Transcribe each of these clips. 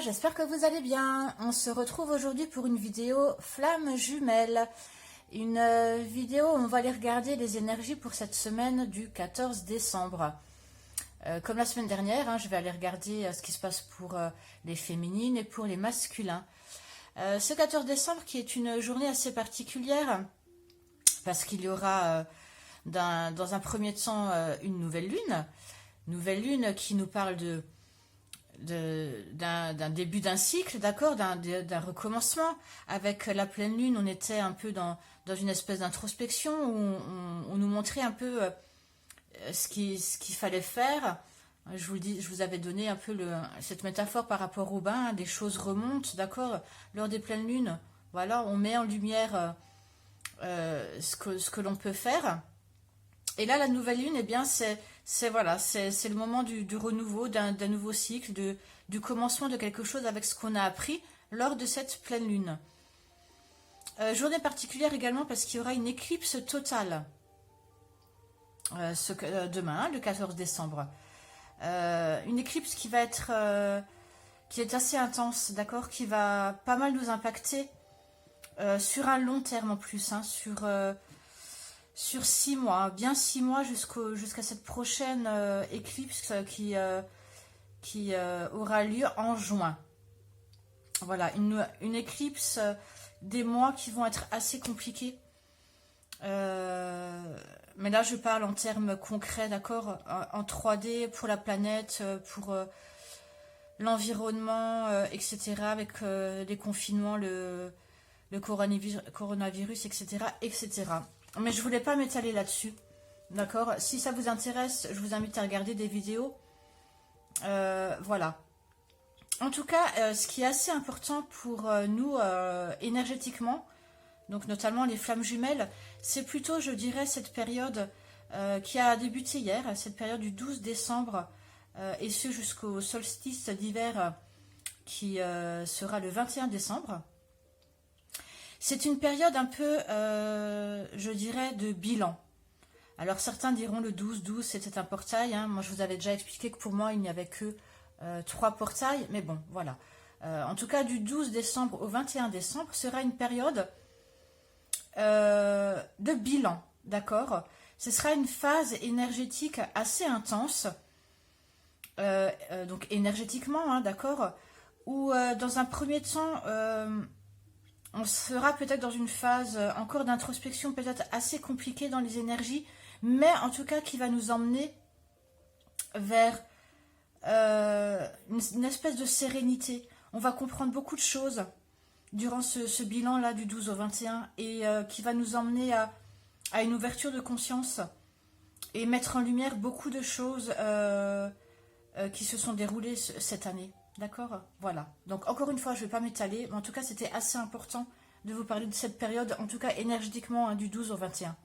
j'espère que vous allez bien. On se retrouve aujourd'hui pour une vidéo flamme jumelle. Une vidéo où on va aller regarder les énergies pour cette semaine du 14 décembre. Comme la semaine dernière, je vais aller regarder ce qui se passe pour les féminines et pour les masculins. Ce 14 décembre qui est une journée assez particulière parce qu'il y aura dans un premier temps une nouvelle lune qui nous parle d'un début d'un cycle, d'accord, d'un recommencement. Avec la pleine lune, on était un peu dans une espèce d'introspection où on nous montrait un peu ce qu'il fallait faire. Je vous avais donné un peu cette métaphore par rapport au bain, des choses remontent, d'accord, lors des pleines lunes. Voilà, on met en lumière ce que l'on peut faire. Et là, la nouvelle lune, eh bien, c'est le moment du renouveau, d'un nouveau cycle, du commencement de quelque chose avec ce qu'on a appris lors de cette pleine lune. Journée particulière également parce qu'il y aura une éclipse totale demain, le 14 décembre. Une éclipse qui est assez intense, d'accord, qui va pas mal nous impacter sur un long terme en plus, sur 6 mois, bien 6 mois jusqu'à cette prochaine éclipse qui aura lieu en juin. Voilà, une éclipse des mois qui vont être assez compliqués. Mais là, je parle en termes concrets, d'accord, en 3D pour la planète, pour l'environnement, etc., avec les confinements, le coronavirus, etc., etc. Mais je ne voulais pas m'étaler là-dessus, d'accord. Si ça vous intéresse, je vous invite à regarder des vidéos. Voilà. En tout cas, ce qui est assez important pour nous énergétiquement, donc notamment les flammes jumelles, c'est plutôt, je dirais, cette période qui a débuté hier, cette période du 12 décembre, et ce jusqu'au solstice d'hiver qui sera le 21 décembre. C'est une période un peu, je dirais, de bilan. Alors certains diront le 12-12, c'était un portail. Moi, je vous avais déjà expliqué que pour moi, il n'y avait que 3 portails. Mais bon, voilà. En tout cas, du 12 décembre au 21 décembre sera une période de bilan, d'accord. Ce sera une phase énergétique assez intense, donc énergétiquement, d'accord, où dans un premier temps, on sera peut-être dans une phase encore d'introspection, peut-être assez compliquée dans les énergies, mais en tout cas qui va nous emmener vers une espèce de sérénité. On va comprendre beaucoup de choses durant ce bilan-là du 12 au 21 et qui va nous emmener à une ouverture de conscience et mettre en lumière beaucoup de choses qui se sont déroulées cette année. D'accord, voilà. Donc, encore une fois, je ne vais pas m'étaler, mais en tout cas, c'était assez important de vous parler de cette période, en tout cas énergétiquement, du 12 au 21.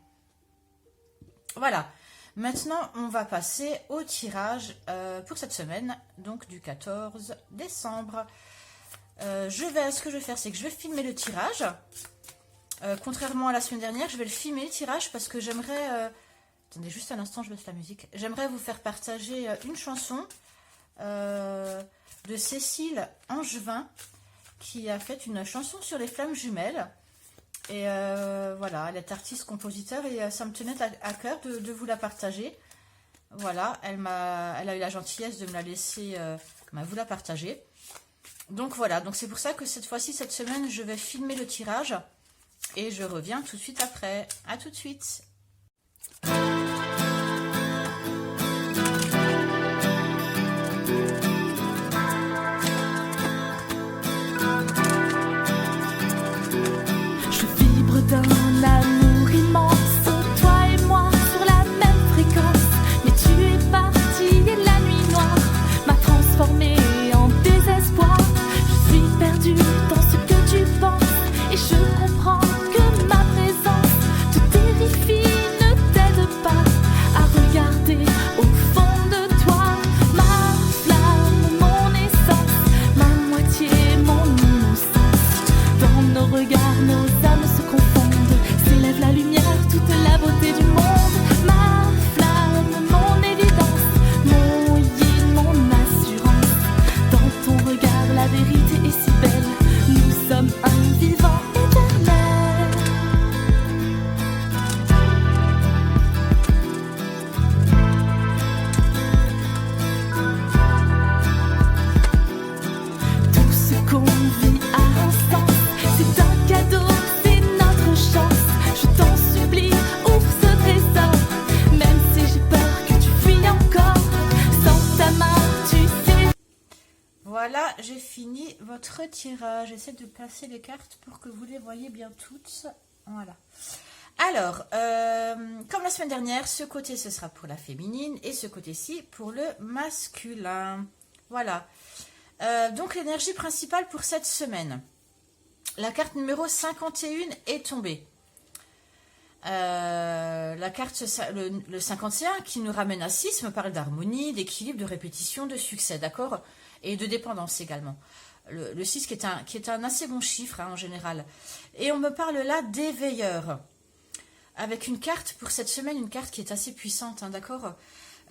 Voilà. Maintenant, on va passer au tirage pour cette semaine, donc du 14 décembre. Ce que je vais faire, c'est que je vais filmer le tirage. Contrairement à la semaine dernière, je vais le filmer le tirage parce que j'aimerais... attendez, juste un instant, je baisse la musique. J'aimerais vous faire partager une chanson de Cécile Angevin qui a fait une chanson sur les flammes jumelles et voilà, elle est artiste-compositeur et ça me tenait à cœur de vous la partager. Voilà, elle a eu la gentillesse de me la laisser vous la partager. Donc voilà, donc c'est pour ça que cette fois-ci, cette semaine, je vais filmer le tirage et je reviens tout de suite après. À tout de suite. D'un amour immense, toi et moi sur la même fréquence. Mais tu es parti et la nuit noire m'a transformée en désespoir. Je suis perdue dans ce que tu penses et je comprends que ma présence te terrifie, ne t'aide pas. j'ai fini votre tirage. J'essaie de placer les cartes pour que vous les voyez bien toutes. Voilà. Alors, comme la semaine dernière, ce côté, ce sera pour la féminine et ce côté-ci pour le masculin. Voilà. Donc, l'énergie principale pour cette semaine. La carte numéro 51 est tombée. La carte, le 51 qui nous ramène à 6 me parle d'harmonie, d'équilibre, de répétition, de succès, d'accord? Et de dépendance également. Le 6 qui est un assez bon chiffre hein, en général. Et on me parle là d'éveilleur. Avec une carte pour cette semaine, une carte qui est assez puissante, hein, d'accord?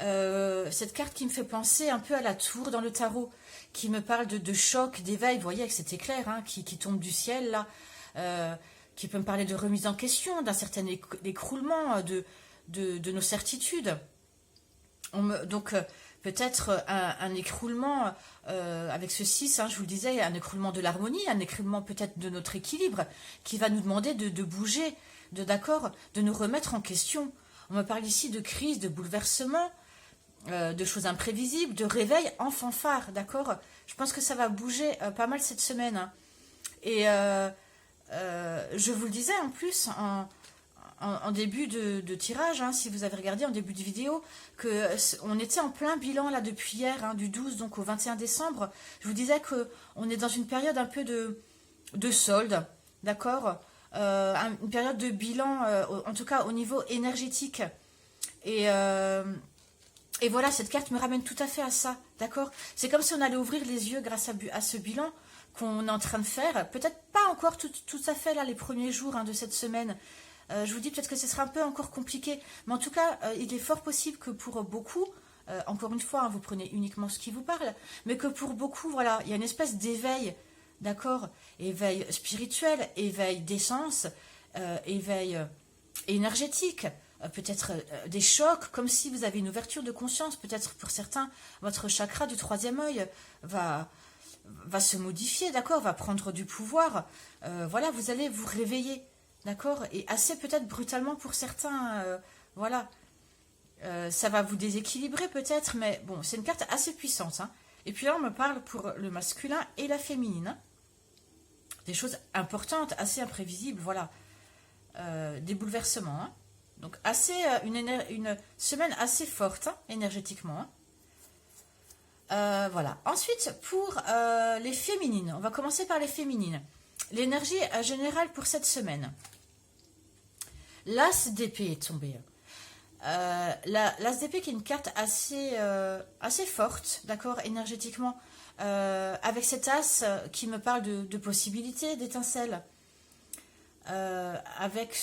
Cette carte qui me fait penser un peu à la tour dans le tarot, qui me parle de choc, d'éveil, vous voyez, avec cet éclair hein, qui tombe du ciel là. Qui peut me parler de remise en question, d'un certain écroulement de nos certitudes. Donc, peut-être un écroulement avec ce 6, hein, je vous le disais, un écroulement de l'harmonie, un écroulement peut-être de notre équilibre, qui va nous demander de bouger, de nous remettre en question. On me parle ici de crise, de bouleversement, de choses imprévisibles, de réveil en fanfare, d'accord? Je pense que ça va bouger pas mal cette semaine. Hein. Et... je vous le disais en plus en début de tirage, hein, si vous avez regardé en début de vidéo, qu'on était en plein bilan là depuis hier, hein, du 12 donc au 21 décembre. Je vous disais qu'on est dans une période un peu de solde, d'accord, une période de bilan, en tout cas au niveau énergétique. Et voilà, cette carte me ramène tout à fait à ça, d'accord? C'est comme si on allait ouvrir les yeux grâce à ce bilan qu'on est en train de faire, peut-être pas encore tout à fait là les premiers jours hein, de cette semaine. Je vous dis peut-être que ce sera un peu encore compliqué, mais en tout cas, il est fort possible que pour beaucoup, encore une fois, hein, vous prenez uniquement ce qui vous parle, mais que pour beaucoup, voilà, il y a une espèce d'éveil, d'accord, éveil spirituel, éveil d'essence, éveil énergétique, peut-être des chocs, comme si vous avez une ouverture de conscience, peut-être pour certains, votre chakra du troisième œil va se modifier, d'accord, va prendre du pouvoir. Voilà, vous allez vous réveiller, d'accord, et assez peut-être brutalement pour certains, voilà. Ça va vous déséquilibrer peut-être, mais bon, c'est une carte assez puissante. Hein. Et puis là, on me parle pour le masculin et la féminine. Hein. Des choses importantes, assez imprévisibles, voilà. Des bouleversements. Hein. Donc, une semaine assez forte, hein, énergétiquement. Hein. Voilà. Ensuite, pour les féminines, on va commencer par les féminines. L'énergie générale pour cette semaine. L'As d'épée est tombé. L'As d'épée qui est une carte assez forte, d'accord, énergétiquement, avec cet As qui me parle de possibilités, d'étincelles, avec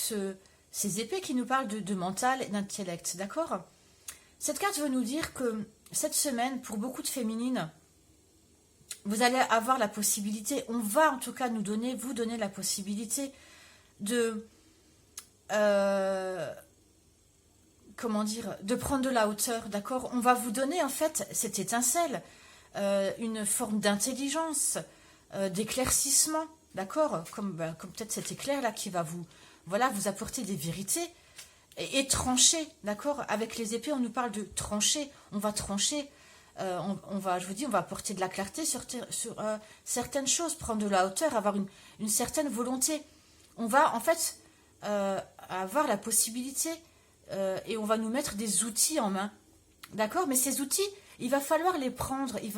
ces épées qui nous parlent de mental et d'intellect, d'accord. Cette carte veut nous dire que cette semaine, pour beaucoup de féminines, vous allez avoir la possibilité, on va en tout cas vous donner la possibilité de, de prendre de la hauteur, d'accord? On va vous donner en fait cette étincelle, une forme d'intelligence, d'éclaircissement, d'accord? Comme peut-être cet éclair-là qui va vous apporter des vérités. Et trancher, d'accord? Avec les épées, on nous parle de trancher. On va trancher. Je vous dis, on va apporter de la clarté sur certaines choses, prendre de la hauteur, avoir une certaine volonté. On va en fait avoir la possibilité et on va nous mettre des outils en main, d'accord? Mais ces outils, il va falloir les prendre. Il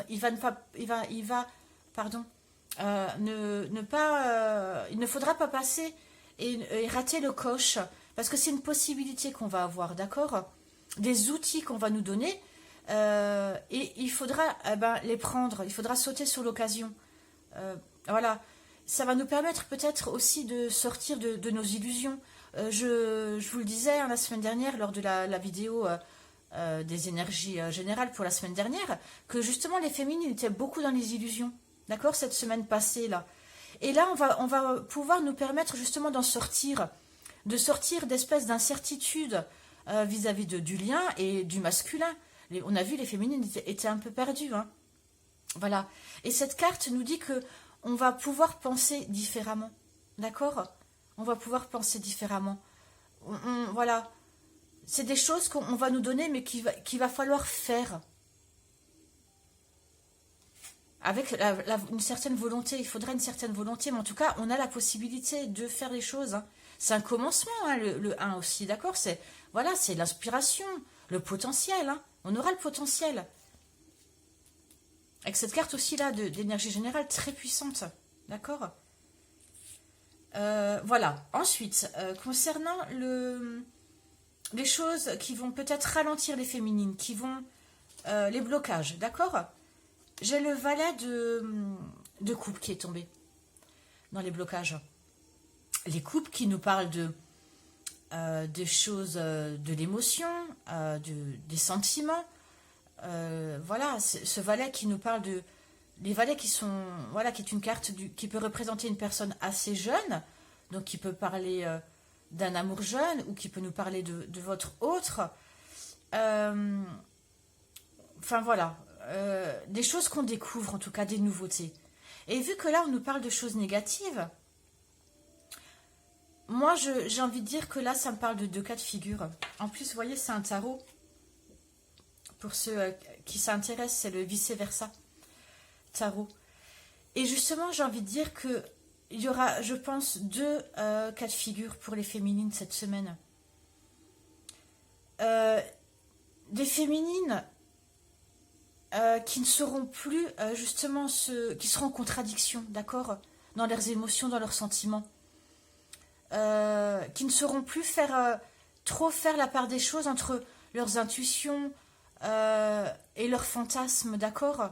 ne faudra pas passer et rater le coche. Parce que c'est une possibilité qu'on va avoir, d'accord? Des outils qu'on va nous donner, et il faudra les prendre, il faudra sauter sur l'occasion. Voilà, ça va nous permettre peut-être aussi de sortir de nos illusions. Je vous le disais hein, la semaine dernière, lors de la vidéo des énergies générales pour la semaine dernière, que justement les féminines étaient beaucoup dans les illusions, d'accord? Cette semaine passée, là. Et là, on va pouvoir nous permettre justement d'en sortir, de sortir d'espèces d'incertitudes vis-à-vis du lien et du masculin. On a vu les féminines étaient un peu perdues. Hein. Voilà. Et cette carte nous dit que on va pouvoir penser différemment. D'accord? On va pouvoir penser différemment. Voilà. C'est des choses qu'on va nous donner, mais qu'il va falloir faire. avec une certaine volonté. Il faudrait une certaine volonté, mais en tout cas, on a la possibilité de faire les choses. Hein. C'est un commencement, hein, le 1 aussi, d'accord? C'est voilà, c'est l'inspiration, le potentiel. Hein. On aura le potentiel. Avec cette carte aussi là d'énergie générale très puissante, d'accord? Voilà. Ensuite, concernant les choses qui vont peut-être ralentir les féminines, qui vont les blocages, d'accord? J'ai le valet de coupe qui est tombé dans les blocages. Les coupes qui nous parlent de choses, de l'émotion, des sentiments. Voilà, ce valet qui nous parle de... Les valets qui sont... Voilà, qui est une carte qui peut représenter une personne assez jeune, donc qui peut parler d'un amour jeune, ou qui peut nous parler de votre autre. Enfin, voilà. Des choses qu'on découvre, en tout cas, des nouveautés. Et vu que là, on nous parle de choses négatives, moi, j'ai envie de dire que là, ça me parle de 2 cas de figure. En plus, vous voyez, c'est un tarot. Pour ceux qui s'intéressent, c'est le vice-versa tarot. Et justement, j'ai envie de dire que il y aura, je pense, 2 cas de figure pour les féminines cette semaine. Des féminines qui ne seront plus, justement, qui seront en contradiction, d'accord, dans leurs émotions, dans leurs sentiments. Qui ne sauront plus trop faire la part des choses entre leurs intuitions et leurs fantasmes, d'accord,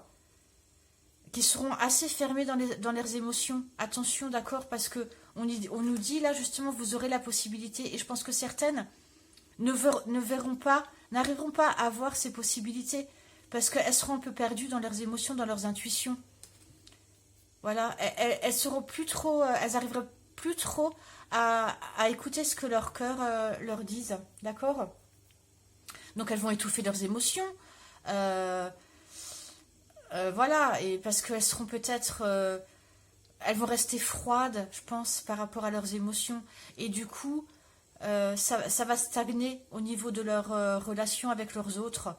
qui seront assez fermés dans leurs émotions. Attention, d'accord, parce que on nous dit là justement, vous aurez la possibilité, et je pense que certaines n'arriveront pas à avoir ces possibilités parce qu'elles seront un peu perdues dans leurs émotions, dans leurs intuitions. Voilà, elles seront plus trop, elles arriveront plus trop à écouter ce que leur cœur leur dise, d'accord? Donc elles vont étouffer leurs émotions, voilà, et parce qu'elles seront peut-être, elles vont rester froides, je pense, par rapport à leurs émotions, et du coup, ça va stagner au niveau de leur relation avec leurs autres,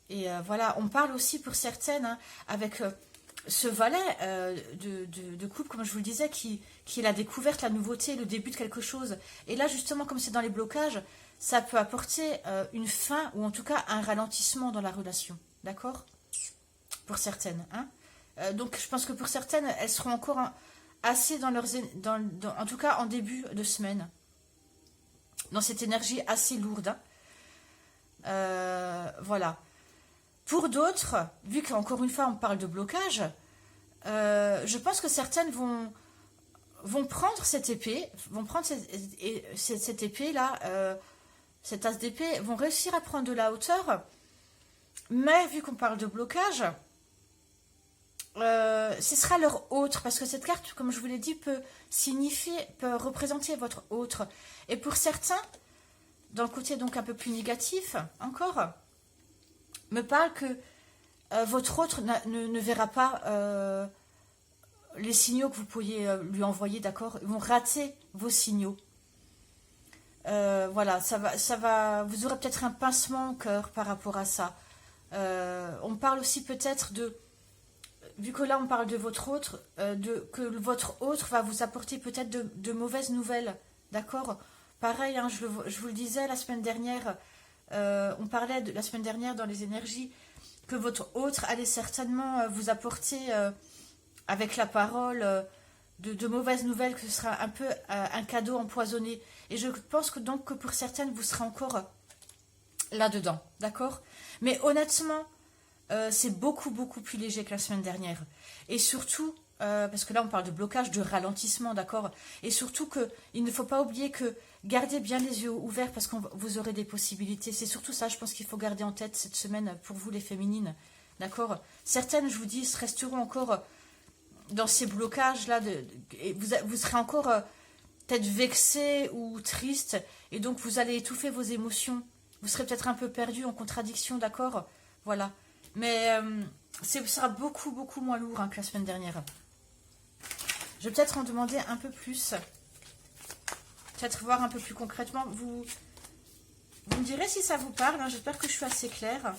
et voilà, on parle aussi pour certaines, hein, avec ce valet de coupe, comme je vous le disais, qui est la découverte, la nouveauté, le début de quelque chose. Et là, justement, comme c'est dans les blocages, ça peut apporter une fin, ou en tout cas un ralentissement dans la relation. D'accord? Pour certaines. Hein, donc, je pense que pour certaines, elles seront encore assez en tout cas en début de semaine. Dans cette énergie assez lourde. Hein. Voilà. Pour d'autres, vu qu'encore une fois on parle de blocage, je pense que certaines vont prendre cette épée, cette épée là, cette as d'épée, vont réussir à prendre de la hauteur, mais vu qu'on parle de blocage, ce sera leur autre, parce que cette carte, comme je vous l'ai dit, peut représenter votre autre. Et pour certains, dans le côté donc un peu plus négatif encore, me parle que votre autre ne verra pas les signaux que vous pourriez lui envoyer, d'accord? Ils vont rater vos signaux. Voilà, ça va, vous aurez peut-être un pincement au cœur par rapport à ça. On parle aussi peut-être vu que là on parle de votre autre, que votre autre va vous apporter peut-être de mauvaises nouvelles, d'accord? Pareil, hein, je vous le disais la semaine dernière, on parlait la semaine dernière dans les énergies que votre autre allait certainement vous apporter avec la parole de mauvaises nouvelles, que ce sera un peu un cadeau empoisonné. Et je pense que donc que pour certaines, vous serez encore là-dedans, d'accord? Mais honnêtement, c'est beaucoup, beaucoup plus léger que la semaine dernière. Et surtout, parce que là, on parle de blocage, de ralentissement, d'accord? Et surtout qu'il ne faut pas oublier que gardez bien les yeux ouverts parce que vous aurez des possibilités. C'est surtout ça, je pense qu'il faut garder en tête cette semaine pour vous, les féminines, d'accord? Certaines, je vous dis, resteront encore dans ces blocages-là, et vous serez encore peut-être vexé ou triste, et donc vous allez étouffer vos émotions. Vous serez peut-être un peu perdu, en contradiction, d'accord? Voilà. Mais ce sera beaucoup, beaucoup moins lourd hein, que la semaine dernière. Je vais peut-être en demander un peu plus. Peut-être voir un peu plus concrètement. Vous me direz si ça vous parle. Hein. J'espère que je suis assez claire.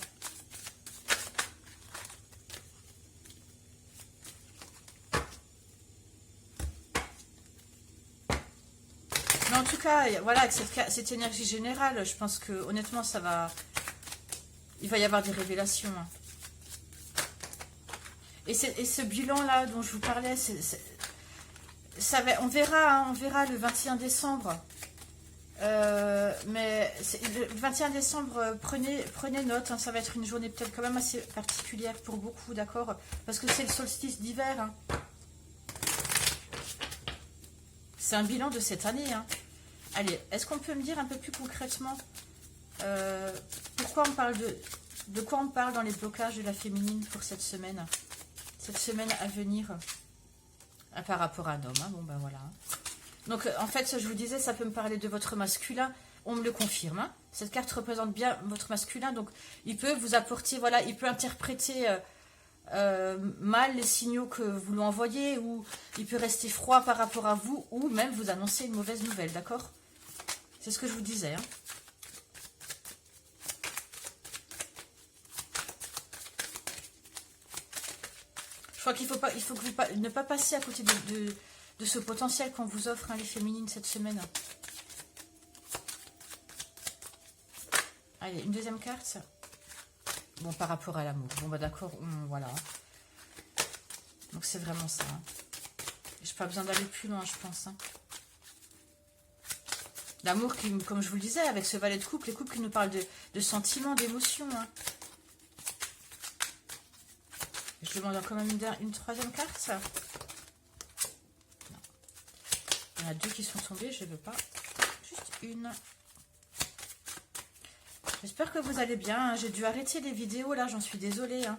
cas, voilà, avec cette énergie générale, je pense que honnêtement, il va y avoir des révélations. Hein. Et ce bilan-là dont je vous parlais, on verra le 21 décembre. Mais le 21 décembre, prenez note, hein, ça va être une journée peut-être quand même assez particulière pour beaucoup, d'accord? Parce que c'est le solstice d'hiver. Hein. C'est un bilan de cette année. Hein. Allez, est-ce qu'on peut me dire un peu plus concrètement pourquoi on parle de quoi on parle dans les blocages de la féminine pour cette semaine à venir par rapport à un homme, hein. Bon ben voilà. Donc en fait, je vous disais, ça peut me parler de votre masculin, on me le confirme. Hein. Cette carte représente bien votre masculin, donc il peut vous apporter, voilà, il peut interpréter mal les signaux que vous lui envoyez, ou il peut rester froid par rapport à vous, ou même vous annoncer une mauvaise nouvelle, d'accord? C'est ce que je vous disais. Hein. Je crois qu'il faut que ne pas passer à côté de ce potentiel qu'on vous offre, hein, les féminines, cette semaine. Allez, une deuxième carte. Bon, par rapport à l'amour. Bon, bah d'accord, voilà. Donc, c'est vraiment ça. Hein. Je n'ai pas besoin d'aller plus loin, je pense. Hein. L'amour, comme je vous le disais, avec ce valet de couple, les couples qui nous parlent de sentiments, d'émotions. Hein. Je demande quand même une troisième carte. Non. Il y en a deux qui sont tombées, je ne veux pas. Juste une. J'espère que vous allez bien. Hein. J'ai dû arrêter les vidéos là, j'en suis désolée. Hein.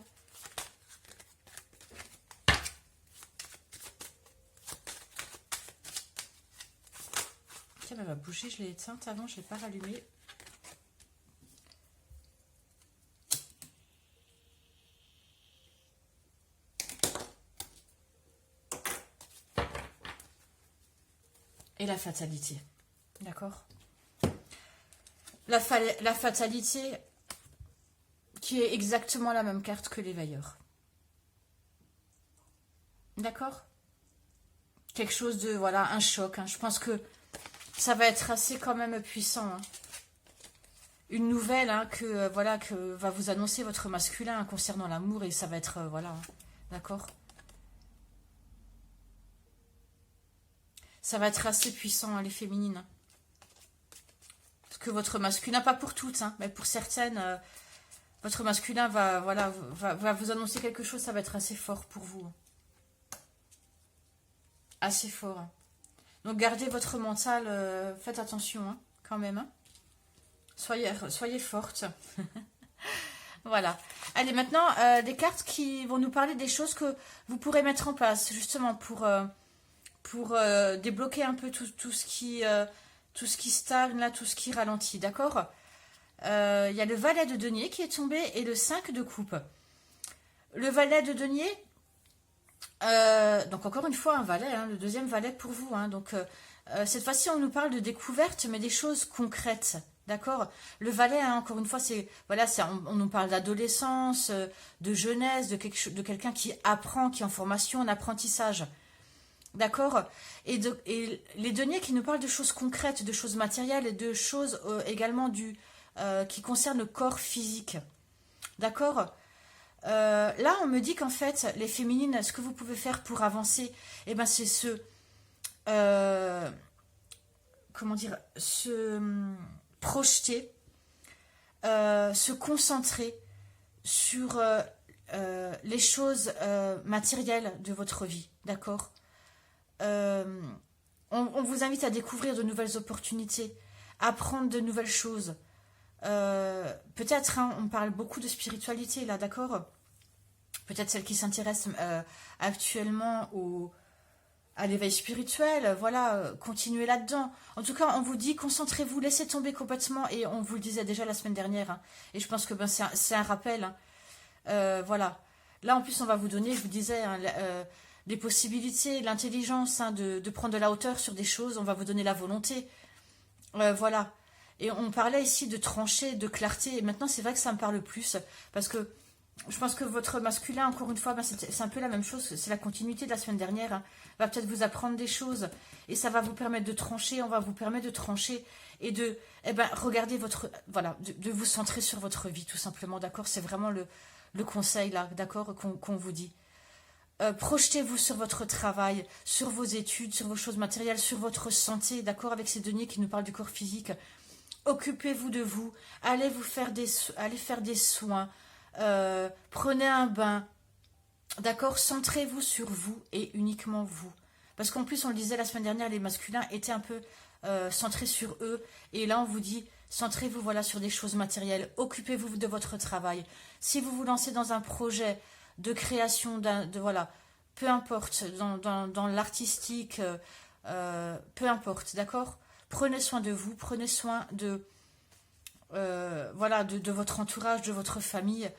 Tiens, elle va bouger, je l'ai éteinte avant, je ne l'ai pas rallumée. Et la fatalité. D'accord? La fatalité qui est exactement la même carte que l'éveilleur. D'accord? Quelque chose de, voilà, un choc. Hein. Je pense que ça va être assez quand même puissant. Hein. Une nouvelle hein, que va vous annoncer votre masculin hein, concernant l'amour. Et ça va être, voilà, hein. D'accord? Ça va être assez puissant, hein, les féminines. Parce que votre masculin, pas pour toutes, hein, mais pour certaines, votre masculin va vous annoncer quelque chose, ça va être assez fort pour vous. Assez fort. Hein. Donc gardez votre mental, faites attention hein, quand même. Hein. Soyez forte. Voilà. Allez, maintenant, des cartes qui vont nous parler des choses que vous pourrez mettre en place, justement, pour débloquer un peu tout ce qui stagne, là, tout ce qui ralentit, d'accord? Il y a le valet de denier qui est tombé et le 5 de coupe. Le valet de denier, donc encore une fois un valet, hein, le deuxième valet pour vous. Hein, donc cette fois-ci on nous parle de découverte, mais des choses concrètes, d'accord? Le valet, hein, encore une fois, on nous parle d'adolescence, de jeunesse, de quelqu'un qui apprend, qui est en formation, en apprentissage. D'accord? Et les deniers qui nous parlent de choses concrètes, de choses matérielles et de choses également qui concernent le corps physique. D'accord? Là, on me dit qu'en fait, les féminines, ce que vous pouvez faire pour avancer, eh ben, c'est se projeter, se concentrer sur les choses matérielles de votre vie. D'accord? On vous invite à découvrir de nouvelles opportunités, à apprendre de nouvelles choses. Peut-être, hein, on parle beaucoup de spiritualité là, d'accord? Peut-être celle qui s'intéresse actuellement à l'éveil spirituel, voilà, continuez là-dedans. En tout cas, on vous dit, concentrez-vous, laissez tomber complètement, et on vous le disait déjà la semaine dernière, hein, et je pense que c'est un rappel. Hein. Voilà. Là, en plus, on va vous donner, je vous disais, hein, les possibilités, l'intelligence hein, de prendre de la hauteur sur des choses, on va vous donner la volonté. Voilà. Et on parlait ici de trancher, de clarté, et maintenant, c'est vrai que ça me parle plus, parce que Je pense que votre masculin, encore une fois, ben, c'est un peu la même chose. C'est la continuité de la semaine dernière. Hein. Va peut-être vous apprendre des choses. Et ça va vous permettre de trancher. On va vous permettre de trancher. Et de regarder votre... Voilà, de vous centrer sur votre vie, tout simplement. D'accord? C'est vraiment le conseil, là, d'accord, qu'on vous dit. Projetez-vous sur votre travail, sur vos études, sur vos choses matérielles, sur votre santé, d'accord, avec ces deniers qui nous parlent du corps physique. Occupez-vous de vous. Allez faire des soins. Prenez un bain, d'accord, centrez-vous sur vous et uniquement vous, parce qu'en plus on le disait la semaine dernière, les masculins étaient un peu centrés sur eux, et là on vous dit centrez-vous, voilà, sur des choses matérielles, occupez-vous de votre travail. Si vous vous lancez dans un projet de création, voilà, peu importe, dans l'artistique, peu importe, d'accord, prenez soin de vous, prenez soin de voilà, de votre entourage, de votre famille,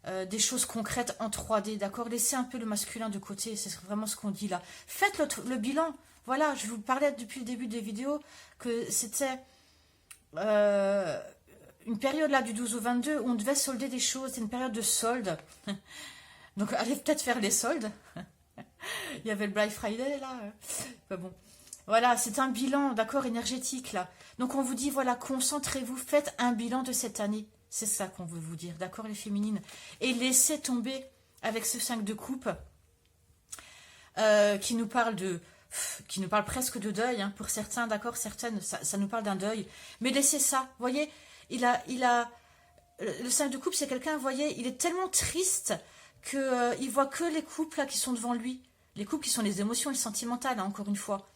des choses concrètes en 3D, d'accord? Laissez un peu le masculin de côté, c'est vraiment ce qu'on dit là. Faites le bilan, voilà, je vous parlais depuis le début des vidéos que c'était une période là du 12 au 22 où on devait solder des choses, c'est une période de solde. Donc allez peut-être faire les soldes. Il y avait le Black Friday là. Enfin, bon. Voilà, c'est un bilan, d'accord, énergétique, là. Donc, on vous dit, voilà, concentrez-vous, faites un bilan de cette année. C'est ça qu'on veut vous dire, d'accord, les féminines. Et laissez tomber, avec ce 5 de coupe, qui nous parle presque de deuil, hein, pour certains, d'accord, certaines, ça nous parle d'un deuil. Mais laissez ça, vous voyez, le 5 de coupe, c'est quelqu'un, vous voyez, il est tellement triste qu'il voit que les couples, là, qui sont devant lui. Les couples qui sont les émotions, les sentimentales, hein, encore une fois.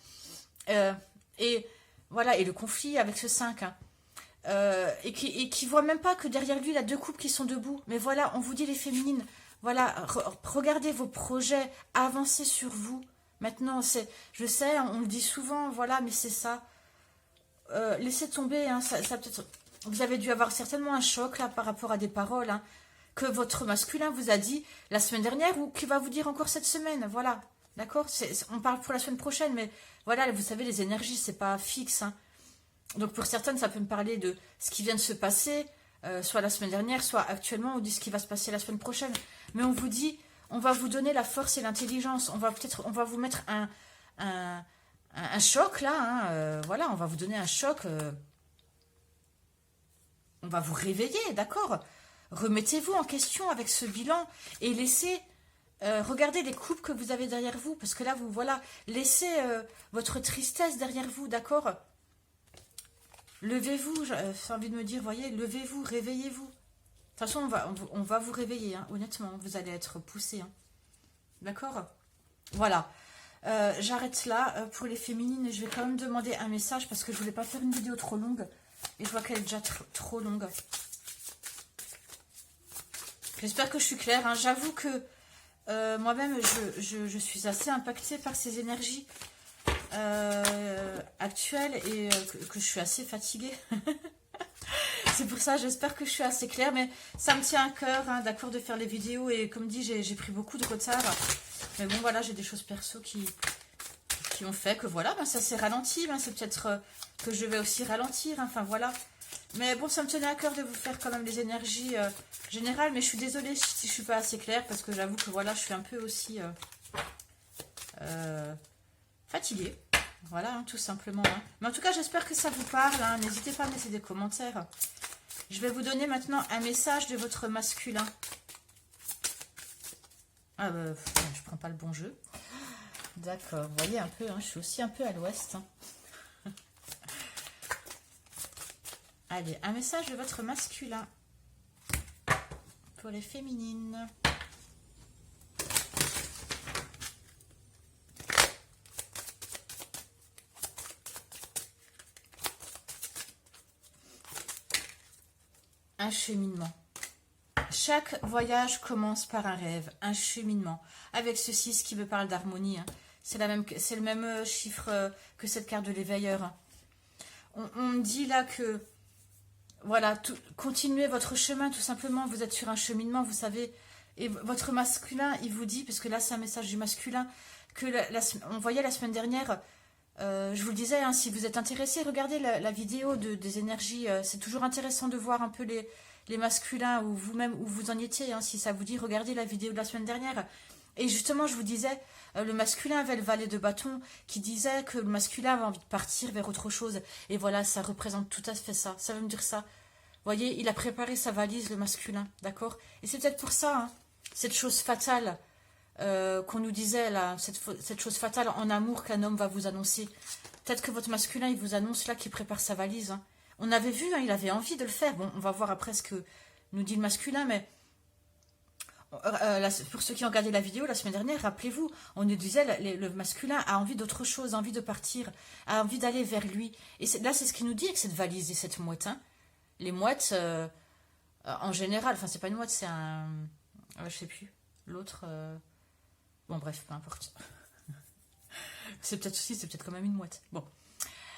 Et voilà, et le conflit avec ce 5, hein, et qui voit même pas que derrière lui il y a 2 couples qui sont debout. Mais voilà, on vous dit les féminines, voilà, regardez vos projets, avancez sur vous. Maintenant, je sais, on le dit souvent, voilà, mais c'est ça. Laissez tomber, hein, ça peut-être. Vous avez dû avoir certainement un choc là par rapport à des paroles, hein, que votre masculin vous a dit la semaine dernière ou qu'il va vous dire encore cette semaine. Voilà. D'accord, on parle pour la semaine prochaine, mais voilà, vous savez, les énergies, c'est pas fixe. Hein. Donc pour certaines, ça peut me parler de ce qui vient de se passer, soit la semaine dernière, soit actuellement, ou de ce qui va se passer la semaine prochaine. Mais on vous dit, on va vous donner la force et l'intelligence. On va vous mettre un choc là. Hein, voilà, on va vous donner un choc. On va vous réveiller, d'accord. Remettez-vous en question avec ce bilan et laissez... regardez les couples que vous avez derrière vous, parce que là, vous, voilà, laissez votre tristesse derrière vous, d'accord? Levez-vous, j'ai envie de me dire, voyez, levez-vous, réveillez-vous. De toute façon, on va vous réveiller, hein, honnêtement, vous allez être poussés, hein, d'accord? Voilà, j'arrête là pour les féminines, je vais quand même demander un message, parce que je voulais pas faire une vidéo trop longue, et je vois qu'elle est déjà trop longue. J'espère que je suis claire, hein, j'avoue que moi-même, je suis assez impactée par ces énergies actuelles et que je suis assez fatiguée. C'est pour ça, j'espère que je suis assez claire, mais ça me tient à cœur, hein, d'accord, de faire les vidéos. Et comme dit, j'ai pris beaucoup de retard. Mais bon, voilà, j'ai des choses perso qui ont fait que voilà, ben, ça s'est ralenti. Ben, c'est peut-être que je vais aussi ralentir, hein, enfin voilà. Mais bon, ça me tenait à cœur de vous faire quand même les énergies générales. Mais je suis désolée si je suis pas assez claire. Parce que j'avoue que voilà, je suis un peu aussi fatiguée. Voilà, hein, tout simplement. Hein. Mais en tout cas, j'espère que ça vous parle. Hein. N'hésitez pas à laisser des commentaires. Je vais vous donner maintenant un message de votre masculin. Ah, je prends pas le bon jeu. D'accord, vous voyez un peu, hein, je suis aussi un peu à l'ouest. Hein. Allez, un message de votre masculin pour les féminines. Un cheminement. Chaque voyage commence par un rêve, un cheminement. Avec ce 6 qui me parle d'harmonie. Hein. C'est le même chiffre que cette carte de l'éveilleur. On me dit là que voilà, continuez votre chemin tout simplement. Vous êtes sur un cheminement, vous savez. Et votre masculin, il vous dit, parce que là c'est un message du masculin, que on voyait la semaine dernière, je vous le disais, hein, si vous êtes intéressé, regardez la vidéo des énergies. C'est toujours intéressant de voir un peu les masculins ou vous-même où vous en étiez, hein, si ça vous dit, regardez la vidéo de la semaine dernière. Et justement, je vous disais, le masculin avait le valet de bâton qui disait que le masculin avait envie de partir vers autre chose. Et voilà, ça représente tout à fait ça. Ça veut me dire ça. Vous voyez, il a préparé sa valise, le masculin, d'accord? Et c'est peut-être pour ça, hein, cette chose fatale qu'on nous disait, là, cette chose fatale en amour qu'un homme va vous annoncer. Peut-être que votre masculin, il vous annonce là qu'il prépare sa valise. Hein. On avait vu, hein, il avait envie de le faire. Bon, on va voir après ce que nous dit le masculin, mais pour ceux qui ont regardé la vidéo la semaine dernière, rappelez-vous, on nous disait le masculin a envie d'autre chose, a envie de partir, a envie d'aller vers lui. Et là, c'est ce qu'il nous dit avec cette valise et cette mouette. Hein. Les mouettes, en général, enfin, c'est pas une mouette, c'est un... je sais plus. L'autre... Bon, bref, peu importe. C'est peut-être quand même une mouette. Bon.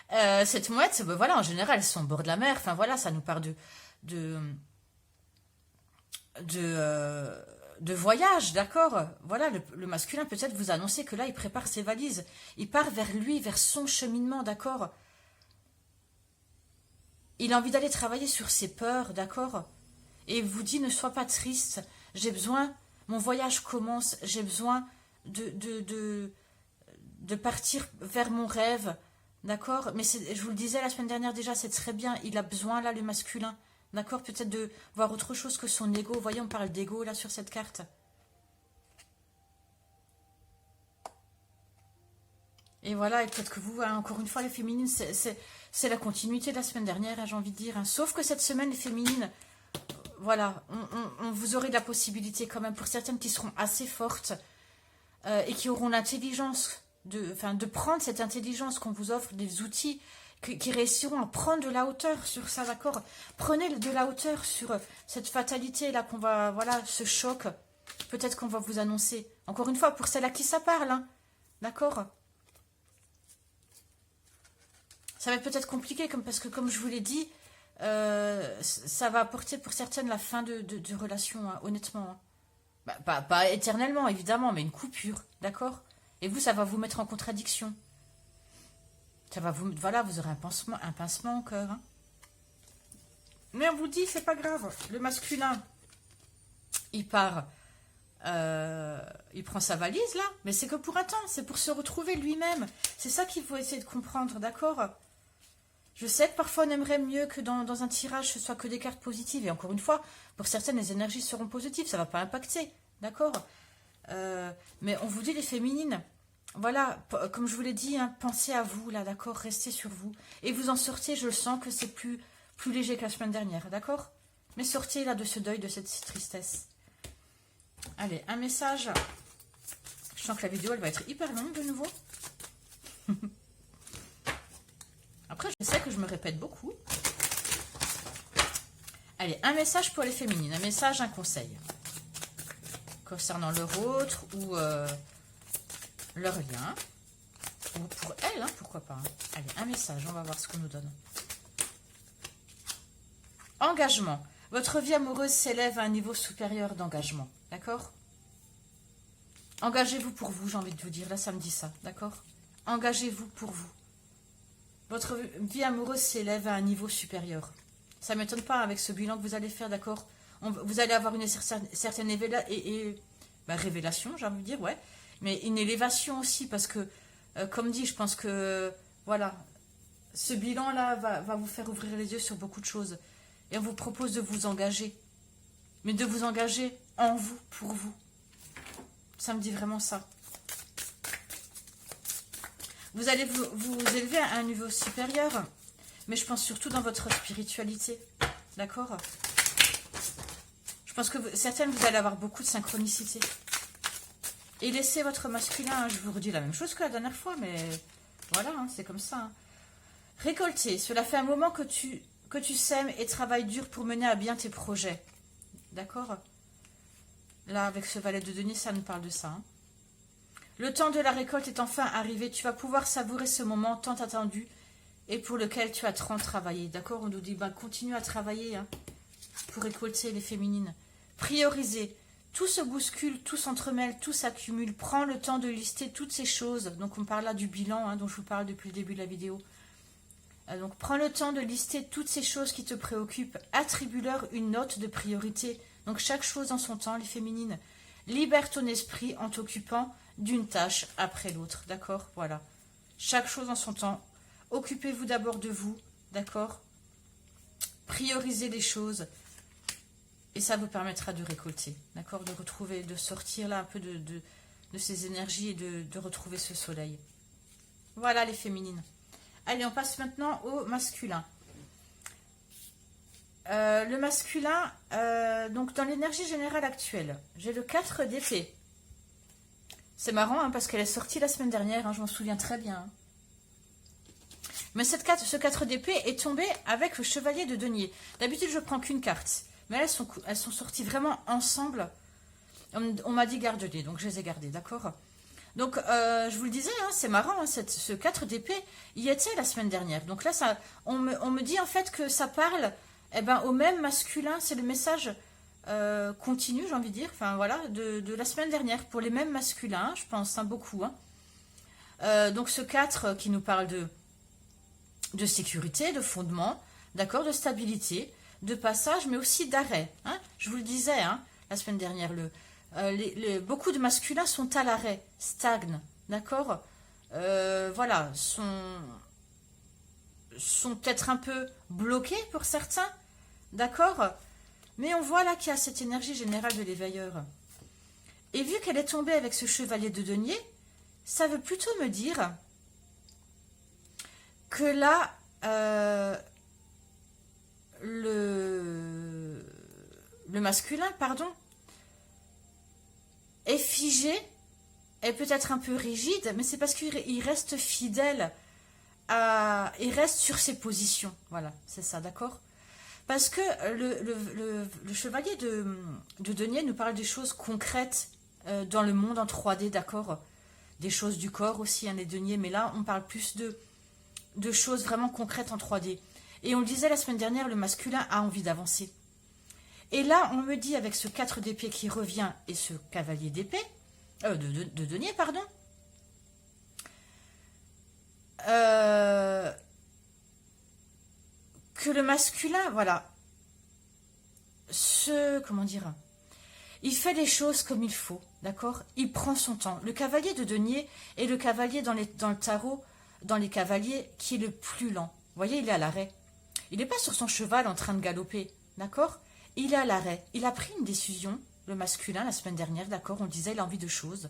Cette mouette, ben voilà, en général, elles sont au bord de la mer. Enfin, voilà, ça nous parle de voyage, d'accord? Voilà, le masculin peut-être vous annoncer que là, il prépare ses valises. Il part vers lui, vers son cheminement, d'accord? Il a envie d'aller travailler sur ses peurs, d'accord? Et il vous dit, ne sois pas triste. J'ai besoin, mon voyage commence, j'ai besoin de partir vers mon rêve, d'accord? Mais je vous le disais la semaine dernière déjà, c'est très bien, il a besoin là, le masculin, d'accord? Peut-être de voir autre chose que son ego. Vous voyez, on parle d'ego là sur cette carte. Et voilà, et peut-être que vous, hein, encore une fois, les féminines, c'est la continuité de la semaine dernière, hein, j'ai envie de dire. Hein. Sauf que cette semaine, les féminines, voilà, on vous aurez la possibilité quand même, pour certaines qui seront assez fortes et qui auront l'intelligence de prendre cette intelligence qu'on vous offre, des outils qui réussiront à prendre de la hauteur sur ça, d'accord? Prenez de la hauteur sur cette fatalité-là qu'on va, voilà, ce choc, peut-être qu'on va vous annoncer. Encore une fois, pour celles à qui ça parle, hein, d'accord? Ça va être peut-être compliqué, parce que comme je vous l'ai dit, ça va apporter pour certaines la fin de relation, hein, honnêtement. Hein. Bah, pas éternellement, évidemment, mais une coupure, d'accord? Et vous, ça va vous mettre en contradiction. Ça va vous... Voilà, vous aurez un pincement au cœur. Hein. Mais on vous dit, c'est pas grave. Le masculin, il part... il prend sa valise, là. Mais c'est que pour un temps. C'est pour se retrouver lui-même. C'est ça qu'il faut essayer de comprendre, d'accord? Je sais que parfois, on aimerait mieux que dans un tirage, ce soit que des cartes positives. Et encore une fois, pour certaines, les énergies seront positives. Ça ne va pas impacter, d'accord? Mais on vous dit, les féminines, voilà, comme je vous l'ai dit, hein, pensez à vous, là, d'accord? Restez sur vous. Et vous en sortez, je le sens que c'est plus léger que la semaine dernière, d'accord? Mais sortez, là, de ce deuil, de cette tristesse. Allez, un message. Je sens que la vidéo, elle va être hyper longue, de nouveau. Après, je sais que je me répète beaucoup. Allez, un message pour les féminines. Un message, un conseil. Concernant leur autre ou leur lien. Ou pour elle, hein, pourquoi pas. Hein. Allez, un message, on va voir ce qu'on nous donne. Engagement. Votre vie amoureuse s'élève à un niveau supérieur d'engagement. D'accord? Engagez-vous pour vous, j'ai envie de vous dire. Là, ça me dit ça. D'accord? Engagez-vous pour vous. Votre vie amoureuse s'élève à un niveau supérieur. Ça ne m'étonne pas avec ce bilan que vous allez faire, d'accord? Vous allez avoir une certaine révélation, j'ai envie de dire, ouais. Mais une élévation aussi, parce que, comme dit, je pense que, voilà, ce bilan-là va vous faire ouvrir les yeux sur beaucoup de choses. Et on vous propose de vous engager. Mais de vous engager en vous, pour vous. Ça me dit vraiment ça. Vous allez vous élever à un niveau supérieur, mais je pense surtout dans votre spiritualité. D'accord? Je pense que certaines, vous allez avoir beaucoup de synchronicité. Et laissez votre masculin, hein, je vous redis la même chose que la dernière fois, mais voilà, hein, c'est comme ça. Hein. Récolter, cela fait un moment que tu sèmes et travailles dur pour mener à bien tes projets. D'accord? Là, avec ce valet de denier, ça nous parle de ça. Hein. Le temps de la récolte est enfin arrivé. Tu vas pouvoir savourer ce moment tant attendu et pour lequel tu as tant travaillé. D'accord? On nous dit, continue à travailler hein, pour récolter les féminines. Prioriser. Tout se bouscule, tout s'entremêle, tout s'accumule. Prends le temps de lister toutes ces choses. Donc, on parle là du bilan hein, dont je vous parle depuis le début de la vidéo. Donc, prends le temps de lister toutes ces choses qui te préoccupent. Attribue-leur une note de priorité. Donc, chaque chose en son temps, les féminines. Libère ton esprit en t'occupant d'une tâche après l'autre. D'accord? Voilà. Chaque chose en son temps. Occupez-vous d'abord de vous. D'accord? Priorisez les choses. Et ça vous permettra de récolter. D'accord? De retrouver, de sortir là un peu de ces énergies et de retrouver ce soleil. Voilà les féminines. Allez, on passe maintenant au masculin. Le masculin, donc dans l'énergie générale actuelle, j'ai le 4 d'épée. C'est marrant hein, parce qu'elle est sortie la semaine dernière, hein, je m'en souviens très bien. Hein. Mais ce 4 d'épée est tombé avec le chevalier de denier. D'habitude, je prends qu'une carte. Mais elles sont sorties vraiment ensemble. On m'a dit garde-les, donc je les ai gardées, d'accord? Donc, je vous le disais, hein, c'est marrant, hein, ce 4 d'épée, il était la semaine dernière. Donc là, on me dit en fait que ça parle au même masculin. C'est le message continu, j'ai envie de dire, enfin voilà, de la semaine dernière. Pour les mêmes masculins, je pense, hein, beaucoup. Hein. Donc ce 4 qui nous parle de sécurité, de fondement, d'accord, de stabilité, de passage, mais aussi d'arrêt. Hein. Je vous le disais hein, la semaine dernière, beaucoup de masculins sont à l'arrêt, stagnent, d'accord, voilà, sont peut-être un peu bloqués pour certains, d'accord, mais on voit là qu'il y a cette énergie générale de l'éveilleur. Et vu qu'elle est tombée avec ce chevalier de denier, ça veut plutôt me dire que là, le masculin, pardon, est figé, est peut-être un peu rigide, mais c'est parce qu'il reste fidèle, il reste sur ses positions. Voilà, c'est ça, d'accord? Parce que le chevalier de denier nous parle des choses concrètes dans le monde en 3D, d'accord? Des choses du corps aussi, hein, les deniers, mais là, on parle plus de choses vraiment concrètes en 3D. Et on le disait la semaine dernière, le masculin a envie d'avancer. Et là, on me dit avec ce 4 d'épée qui revient et ce cavalier d'épée, de denier, pardon, que le masculin, voilà, comment dire, il fait les choses comme il faut, d'accord? Il prend son temps. Le cavalier de denier est le cavalier dans le tarot, dans les cavaliers, qui est le plus lent. Vous voyez, il est à l'arrêt. Il n'est pas sur son cheval en train de galoper, d'accord? Il est à l'arrêt. Il a pris une décision, le masculin, la semaine dernière, d'accord? On disait, il a envie de choses.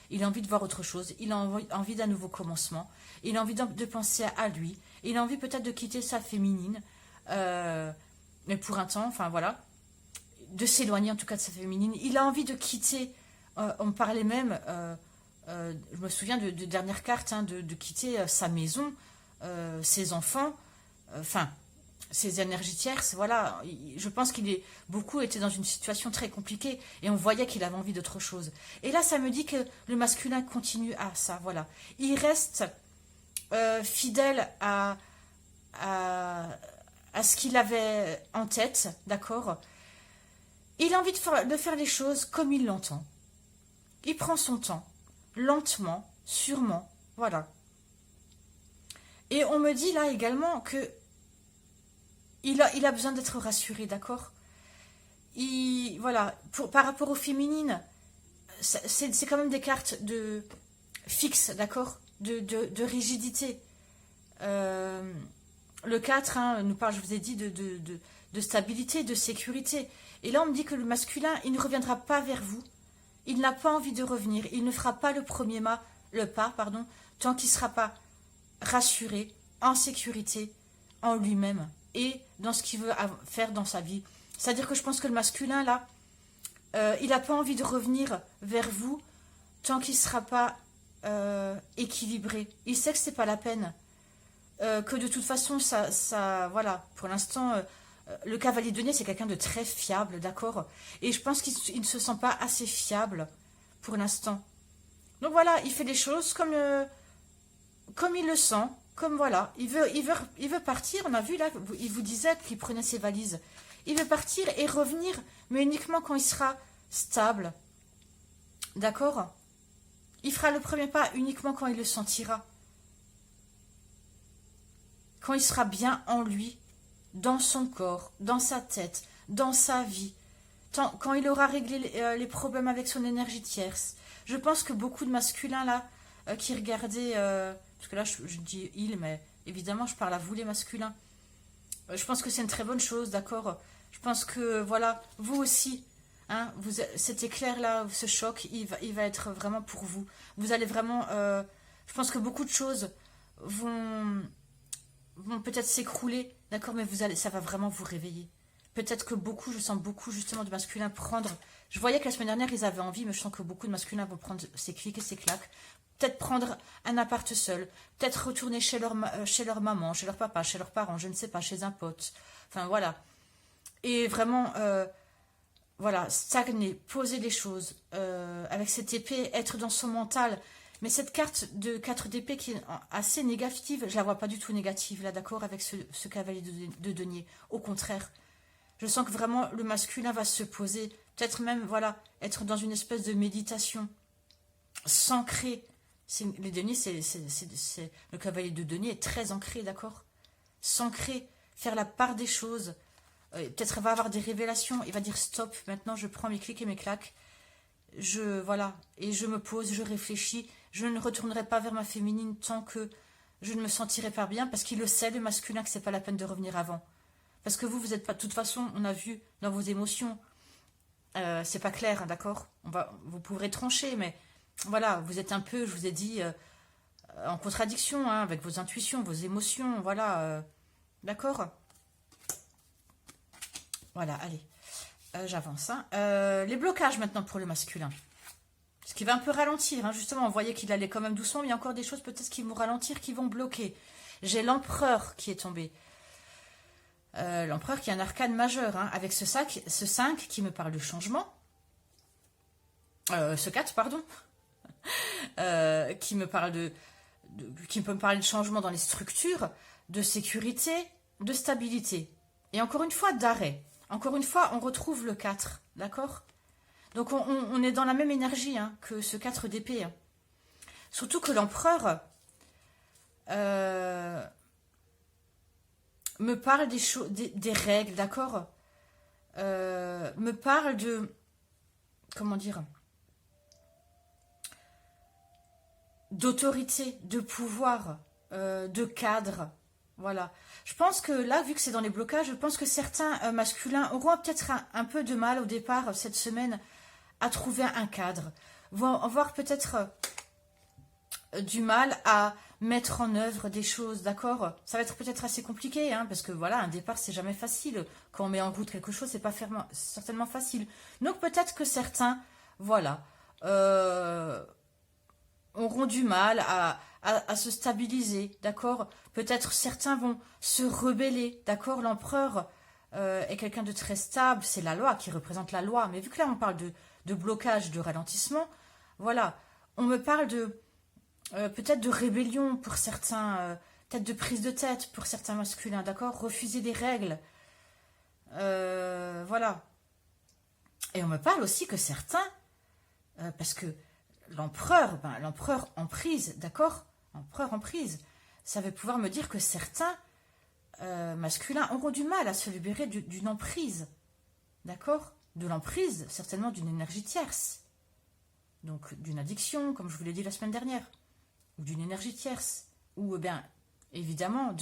Il a envie de voir autre chose. Il a envie d'un nouveau commencement. Il a envie de penser à lui. Il a envie peut-être de quitter sa féminine. Mais pour un temps, enfin voilà. De s'éloigner en tout cas de sa féminine. Il a envie de quitter. On parlait même, je me souviens de dernière carte, hein, de quitter sa maison, ses enfants, ses énergies tierces, voilà. Je pense beaucoup étaient dans une situation très compliquée et on voyait qu'il avait envie d'autre chose. Et là, ça me dit que le masculin continue à ça, voilà. Il reste fidèle à ce qu'il avait en tête, d'accord. Il a envie de faire les choses comme il l'entend. Il prend son temps, lentement, sûrement, voilà. Et on me dit là également que il a besoin d'être rassuré, d'accord? Voilà, par rapport aux féminines, c'est quand même des cartes fixes, d'accord? De rigidité. Le 4 hein, nous parle, je vous ai dit, de stabilité, de sécurité. Et là, on me dit que le masculin, il ne reviendra pas vers vous. Il n'a pas envie de revenir. Il ne fera pas le pas, tant qu'il ne sera pas rassuré, en sécurité, en lui-même et dans ce qu'il veut faire dans sa vie. C'est-à-dire que je pense que le masculin, là, il n'a pas envie de revenir vers vous tant qu'il ne sera pas équilibré. Il sait que ce n'est pas la peine. Que de toute façon, voilà, pour l'instant, le cavalier de denier, c'est quelqu'un de très fiable, d'accord? Et je pense qu'il ne se sent pas assez fiable pour l'instant. Donc voilà, il fait les choses comme il le sent, comme voilà. Il veut partir, on a vu là, il vous disait qu'il prenait ses valises. Il veut partir et revenir, mais uniquement quand il sera stable. D'accord? Il fera le premier pas uniquement quand il le sentira. quand il sera bien en lui, dans son corps, dans sa tête, dans sa vie, quand il aura réglé les problèmes avec son énergie tierce. Je pense que beaucoup de masculins là, qui regardaient, parce que là je dis il, mais évidemment je parle à vous les masculins, je pense que c'est une très bonne chose, d'accord. Je pense que voilà, vous aussi, hein, cet éclair là, ce choc, il va être vraiment pour vous. Vous allez vraiment, je pense que beaucoup de choses vont peut-être s'écrouler, d'accord, mais ça va vraiment vous réveiller. Peut-être que je sens beaucoup justement de masculins prendre. Je voyais que la semaine dernière ils avaient envie, mais je sens que beaucoup de masculins vont prendre ces clics et ces claques. Peut-être prendre un appart seul, peut-être retourner chez leur maman, chez leur papa, chez leurs parents, je ne sais pas, chez un pote. Enfin voilà. Et vraiment, voilà, stagner, poser les choses, avec cette épée, être dans son mental. Mais cette carte de 4 d'épée qui est assez négative, je la vois pas du tout négative, là, d'accord, avec ce cavalier de denier. Au contraire, je sens que vraiment le masculin va se poser, peut-être même, voilà, être dans une espèce de méditation, s'ancrer. Les deniers, le cavalier de denier est très ancré, d'accord. S'ancrer, faire la part des choses. Peut-être il va avoir des révélations, il va dire stop, maintenant je prends mes clics et mes claques. Voilà, et je me pose, je réfléchis, je ne retournerai pas vers ma féminine tant que je ne me sentirai pas bien, parce qu'il le sait, le masculin, que c'est pas la peine de revenir avant. Parce que vous êtes pas, de toute façon, on a vu dans vos émotions, c'est pas clair, hein, d'accord. Vous pourrez trancher, mais voilà, vous êtes un peu, je vous ai dit, en contradiction, hein, avec vos intuitions, vos émotions, voilà, d'accord. Voilà, allez. J'avance. Hein. Les blocages maintenant pour le masculin. Ce qui va un peu ralentir. Hein. Justement, on voyait qu'il allait quand même doucement, mais il y a encore des choses peut-être qui vont ralentir, qui vont bloquer. J'ai l'empereur qui est tombé. L'empereur qui est un arcane majeur. Hein, avec ce 5 qui me parle de changement. Ce 4, pardon. Qui peut me parler de changement dans les structures, de sécurité, de stabilité. Et encore une fois, d'arrêt. Encore une fois, on retrouve le 4, d'accord. Donc, on est dans la même énergie hein, que ce 4 d'épée. Hein. Surtout que l'empereur me parle des règles, d'accord. Me parle de... Comment dire, d'autorité, de pouvoir, de cadre. Voilà. Je pense que là, vu que c'est dans les blocages, je pense que certains masculins auront peut-être un peu de mal au départ, cette semaine, à trouver un cadre. Vont avoir peut-être du mal à mettre en œuvre des choses, d'accord. Ça va être peut-être assez compliqué, hein, parce que voilà, un départ, c'est jamais facile. Quand on met en route quelque chose, c'est pas certainement facile. Donc peut-être que certains, voilà, auront du mal à se stabiliser, d'accord. Peut-être certains vont se rebeller, d'accord. L'empereur est quelqu'un de très stable, c'est la loi qui représente la loi. Mais vu que là on parle de blocage, de ralentissement, voilà, on me parle de peut-être de rébellion pour certains, peut-être de prise de tête pour certains masculins, d'accord. Refuser des règles, voilà. Et on me parle aussi que certains, parce que l'empereur, l'empereur en prise, d'accord, empereur en prise, ça veut pouvoir me dire que certains masculins auront du mal à se libérer d'une emprise, d'accord, de l'emprise, certainement d'une énergie tierce, donc d'une addiction, comme je vous l'ai dit la semaine dernière, ou d'une énergie tierce, ou bien, évidemment,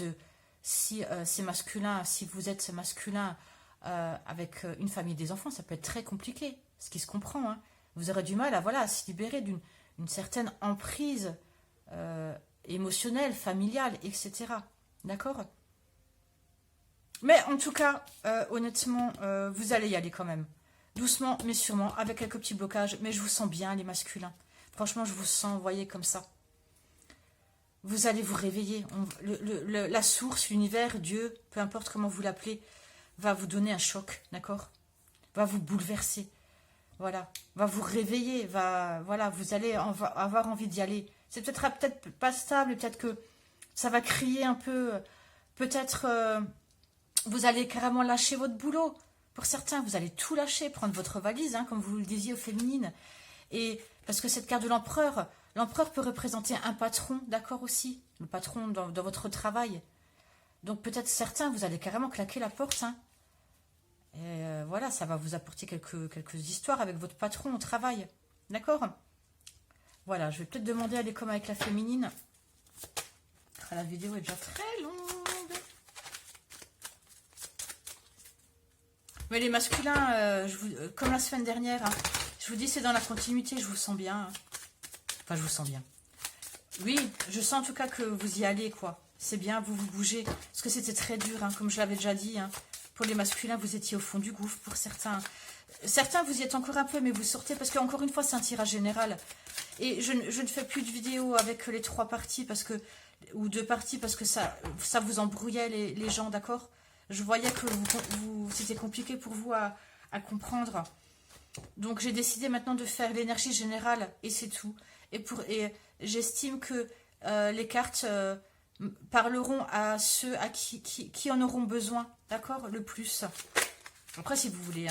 si c'est masculin, si vous êtes masculin avec une famille et des enfants, ça peut être très compliqué, ce qui se comprend, hein. Vous aurez du mal à se libérer d'une certaine emprise émotionnelle, familiale, etc. D'accord. Mais en tout cas, honnêtement, vous allez y aller quand même. Doucement, mais sûrement, avec quelques petits blocages. Mais je vous sens bien, les masculins. Franchement, je vous sens, vous voyez, comme ça. Vous allez vous réveiller. La source, l'univers, Dieu, peu importe comment vous l'appelez, va vous donner un choc, d'accord. Va vous bouleverser. Voilà, va vous réveiller, voilà, vous allez avoir envie d'y aller. C'est peut-être pas stable, peut-être que ça va crier un peu, peut-être vous allez carrément lâcher votre boulot. Pour certains, vous allez tout lâcher, prendre votre valise, hein, comme vous le disiez aux féminines. Et parce que cette carte de l'empereur peut représenter un patron, d'accord aussi, le patron dans votre travail. Donc peut-être certains, vous allez carrément claquer la porte. Hein. Et voilà, ça va vous apporter quelques histoires avec votre patron au travail. D'accord? Voilà, je vais peut-être demander à aller comme avec la féminine. Ah, la vidéo est déjà très longue. Mais les masculins, comme la semaine dernière, hein, je vous dis, c'est dans la continuité, je vous sens bien. Hein. Enfin, je vous sens bien. Oui, je sens en tout cas que vous y allez, quoi. C'est bien, vous bougez. Parce que c'était très dur, hein, comme je l'avais déjà dit. Hein. Pour les masculins, vous étiez au fond du gouffre. Pour certains, vous y êtes encore un peu, mais vous sortez. Parce qu'encore une fois, c'est un tirage général. Et je ne fais plus de vidéos avec les 3 parties, ou 2 parties, parce que ça vous embrouillait les gens, d'accord? Je voyais que c'était compliqué pour vous à comprendre. Donc, j'ai décidé maintenant de faire l'énergie générale, et c'est tout. Et j'estime que les cartes parleront à ceux à qui en auront besoin, d'accord? Le plus. Après, si vous voulez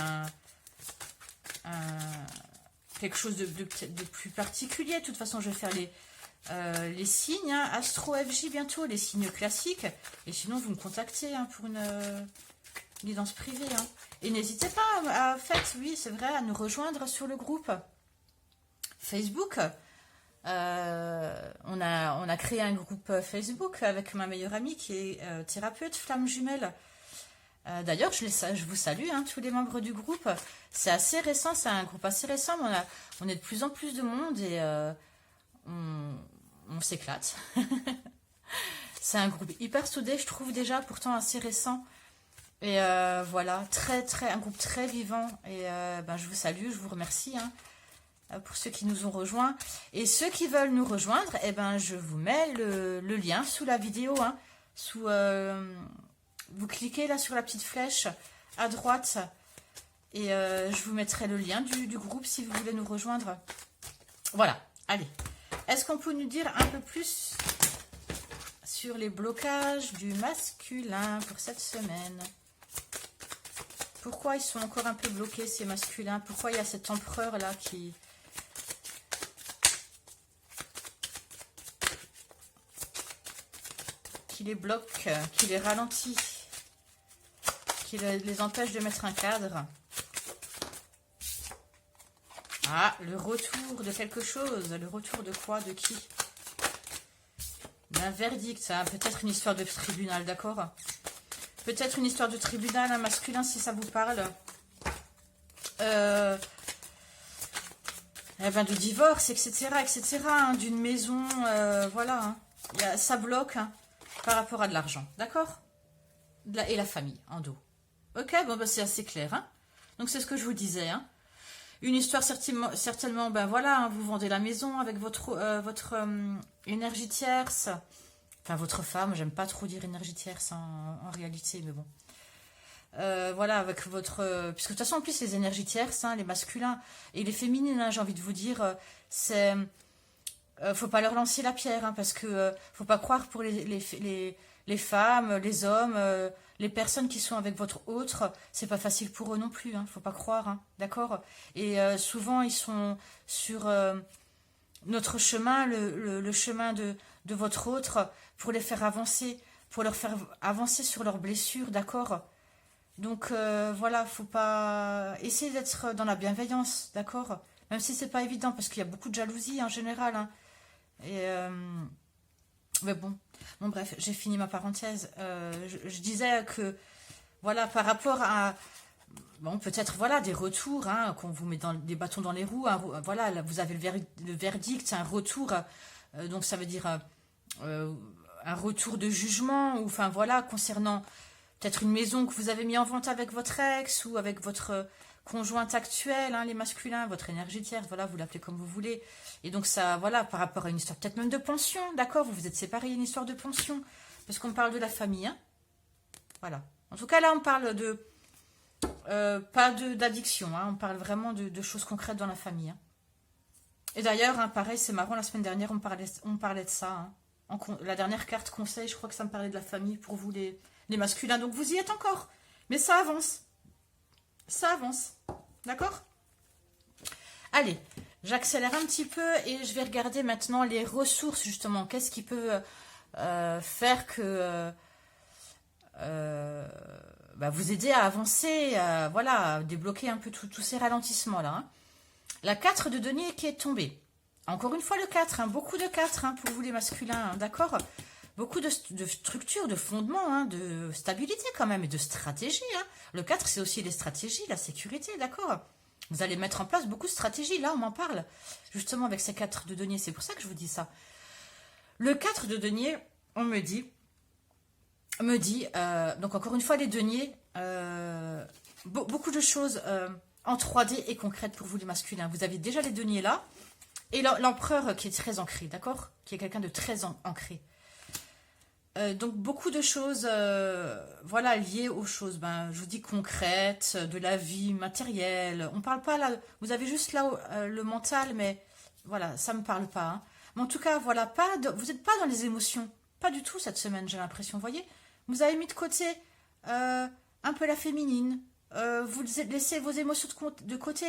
quelque chose de plus particulier, de toute façon, je vais faire les signes, hein, Astro FJ bientôt, les signes classiques. Et sinon, vous me contactez hein, pour une guidance privée. Hein. Et n'hésitez pas, oui, c'est vrai, à nous rejoindre sur le groupe Facebook. On a créé un groupe Facebook avec ma meilleure amie qui est thérapeute flamme jumelle. D'ailleurs, je vous salue, hein, tous les membres du groupe. C'est assez récent, c'est un groupe assez récent, mais on est de plus en plus de monde et on s'éclate. C'est un groupe hyper soudé, je trouve déjà, pourtant assez récent. Et voilà, un groupe très vivant. Et je vous salue, je vous remercie pour ceux qui nous ont rejoints. Et ceux qui veulent nous rejoindre, je vous mets le lien sous la vidéo. Hein, vous cliquez là sur la petite flèche à droite. Et je vous mettrai le lien du groupe si vous voulez nous rejoindre. Voilà, allez. Est-ce qu'on peut nous dire un peu plus sur les blocages du masculin pour cette semaine? Pourquoi ils sont encore un peu bloqués, ces masculins? Pourquoi il y a cet empereur-là qui les bloque, qui les ralentit, qui les empêche de mettre un cadre? Ah, le retour de quelque chose. Le retour de quoi? De qui? D'un verdict, ça. Peut-être une histoire de tribunal, d'accord? Peut-être une histoire de tribunal, un masculin, si ça vous parle. De divorce, etc. etc. Hein, d'une maison, voilà. Hein. Ça bloque hein, par rapport à de l'argent, d'accord? Et la famille, en dos. Ok, bon, c'est assez clair. Hein. Donc, c'est ce que je vous disais, hein. Une histoire certainement, voilà, hein, vous vendez la maison avec votre énergie tierce. Enfin, votre femme, j'aime pas trop dire énergie tierce en réalité, mais bon. Voilà, avec votre... puisque de toute façon, en plus, les énergies tierces, hein, les masculins et les féminines, hein, j'ai envie de vous dire, c'est... faut pas leur lancer la pierre, hein, parce que faut pas croire pour les femmes, les hommes... les personnes qui sont avec votre autre, c'est pas facile pour eux non plus, hein, faut pas croire, hein, d'accord? Et souvent, ils sont sur notre chemin, le chemin de votre autre, pour les faire avancer, pour leur faire avancer sur leurs blessures, d'accord? Donc, voilà, faut pas... essayer d'être dans la bienveillance, d'accord? Même si c'est pas évident, parce qu'il y a beaucoup de jalousie en général, hein. Et... mais bon, bref, j'ai fini ma parenthèse. Je disais que, voilà, par rapport à, bon, peut-être, voilà, des retours, hein, qu'on vous met des bâtons dans les roues, hein, voilà, là, vous avez le verdict, un retour, donc ça veut dire un retour de jugement, ou enfin, voilà, concernant peut-être une maison que vous avez mis en vente avec votre ex, ou avec votre conjointe actuelle, hein, les masculins, votre énergie tierce, voilà, vous l'appelez comme vous voulez. Et donc ça, voilà, par rapport à une histoire peut-être même de pension, d'accord, vous vous êtes séparés, une histoire de pension, parce qu'on parle de la famille, hein. Voilà. En tout cas, là, on parle de, pas d'addiction, hein, on parle vraiment de choses concrètes dans la famille. Hein. Et d'ailleurs, hein, pareil, c'est marrant, la semaine dernière, on parlait de ça. Hein. La dernière carte conseil, je crois que ça me parlait de la famille pour vous, les masculins. Donc vous y êtes encore, mais ça avance. Ça avance. D'accord? Allez, j'accélère un petit peu et je vais regarder maintenant les ressources, justement. Qu'est-ce qui peut faire que vous aider à avancer, voilà, à débloquer un peu tous ces ralentissements-là. Hein. La 4 de denier qui est tombée. Encore une fois, le 4, hein, beaucoup de 4 hein, pour vous les masculins, hein, d'accord? Beaucoup de structure, de fondement, hein, de stabilité quand même et de stratégie. Hein. Le 4, c'est aussi les stratégies, la sécurité, d'accord? Vous allez mettre en place beaucoup de stratégies. Là, on m'en parle justement avec ces 4 de denier. C'est pour ça que je vous dis ça. Le 4 de denier, on me dit, donc encore une fois, les deniers, beaucoup de choses en 3D et concrètes pour vous les masculins. Vous avez déjà les deniers là. Et l'empereur qui est très ancré, d'accord? Qui est quelqu'un de très ancré. Donc beaucoup de choses, voilà, liées aux choses, je vous dis concrètes, de la vie matérielle. On parle pas là, vous avez juste là le mental, mais voilà, ça me parle pas. Hein. Mais en tout cas, voilà, vous n'êtes pas dans les émotions, pas du tout cette semaine, j'ai l'impression. Vous voyez, vous avez mis de côté un peu la féminine. Vous laissez vos émotions de côté.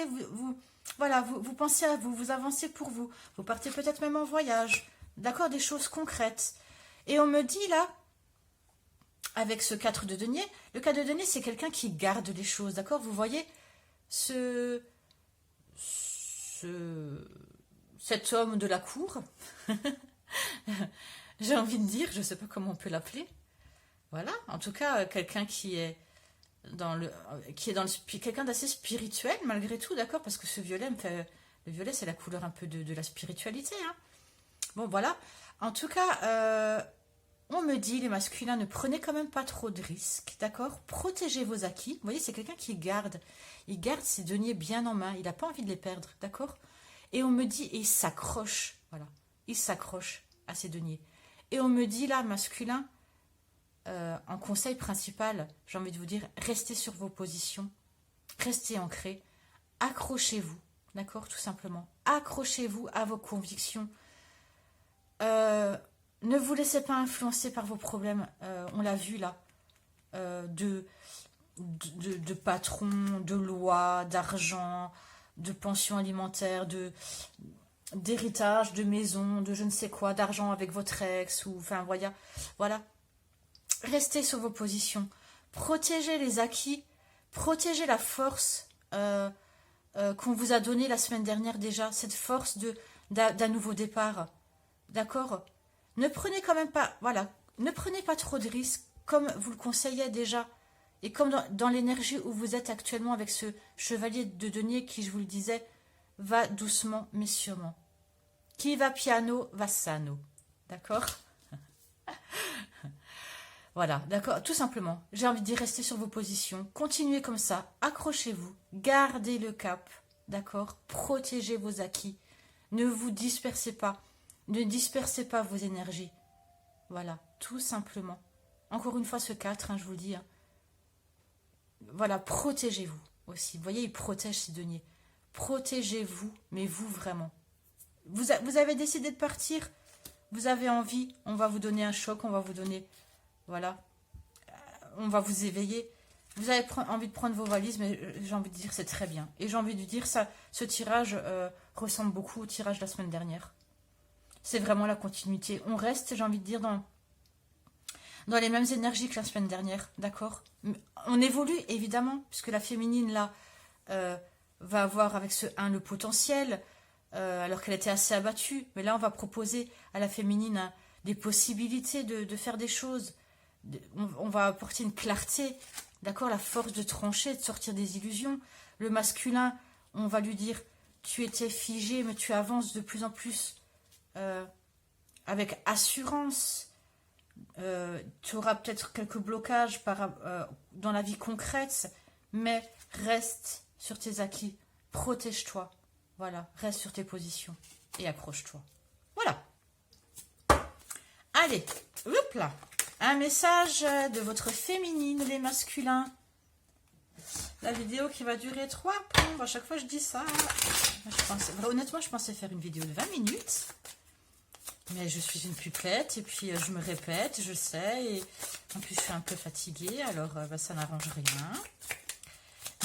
Voilà, vous pensez à vous, vous avancez pour vous. Vous partez peut-être même en voyage, d'accord, des choses concrètes. Et on me dit là, avec ce 4 de denier, le 4 de denier, c'est quelqu'un qui garde les choses, d'accord? Vous voyez cet homme de la cour, j'ai envie de dire, je ne sais pas comment on peut l'appeler. Voilà, en tout cas, quelqu'un qui est quelqu'un d'assez spirituel malgré tout, d'accord? Parce que ce violet le violet, c'est la couleur un peu de la spiritualité. Hein. Bon, voilà. En tout cas, on me dit, les masculins, ne prenez quand même pas trop de risques, d'accord? Protégez vos acquis. Vous voyez, c'est quelqu'un qui garde ses deniers bien en main. Il n'a pas envie de les perdre, d'accord? Et on me dit, et il s'accroche, voilà. Il s'accroche à ses deniers. Et on me dit, là, masculin, en conseil principal, j'ai envie de vous dire, restez sur vos positions, restez ancrés, accrochez-vous, d'accord, tout simplement. Accrochez-vous à vos convictions. Ne vous laissez pas influencer par vos problèmes, on l'a vu là, de patrons, de lois, d'argent, de pensions alimentaires, d'héritage, de maison, de je ne sais quoi, d'argent avec votre ex, ou enfin voilà. Restez sur vos positions, protégez les acquis, protégez la force qu'on vous a donnée la semaine dernière déjà, cette force d'un nouveau départ, d'accord? Ne prenez quand même pas, voilà, ne prenez pas trop de risques, comme vous le conseillais déjà, et comme dans l'énergie où vous êtes actuellement avec ce chevalier de denier qui, je vous le disais, va doucement mais sûrement. Qui va piano, va sano, d'accord? Voilà, d'accord, tout simplement. J'ai envie de dire, restez sur vos positions, continuez comme ça, accrochez-vous, gardez le cap, d'accord? Protégez vos acquis, ne vous dispersez pas, ne dispersez pas vos énergies. Voilà, tout simplement. Encore une fois, ce 4, hein, je vous le dis. Hein. Voilà, protégez-vous aussi. Vous voyez, il protège ses deniers. Protégez-vous, mais vous vraiment. Vous avez décidé de partir, vous avez envie, on va vous donner un choc, on va vous donner... Voilà, on va vous éveiller. Vous avez envie de prendre vos valises, mais j'ai envie de dire c'est très bien. Et j'ai envie de dire ça, ce tirage ressemble beaucoup au tirage de la semaine dernière. C'est vraiment la continuité. On reste, j'ai envie de dire, dans les mêmes énergies que la semaine dernière, d'accord? On évolue, évidemment, puisque la féminine, là, va avoir avec ce 1 le potentiel, alors qu'elle était assez abattue. Mais là, on va proposer à la féminine des possibilités de faire des choses. On va apporter une clarté, d'accord, la force de trancher, de sortir des illusions. Le masculin, on va lui dire, tu étais figé, mais tu avances de plus en plus avec assurance. Tu auras peut-être quelques blocages dans la vie concrète, mais reste sur tes acquis, protège-toi, voilà, reste sur tes positions et accroche-toi. Voilà. Allez, hop là. Un message de votre féminine, les masculins. La vidéo qui va durer 3 plombes. À chaque fois, je dis ça. Honnêtement, je pensais faire une vidéo de 20 minutes. Mais je suis une pupette. Et puis, je me répète, je sais. Et en plus, je suis un peu fatiguée. Alors, ça n'arrange rien.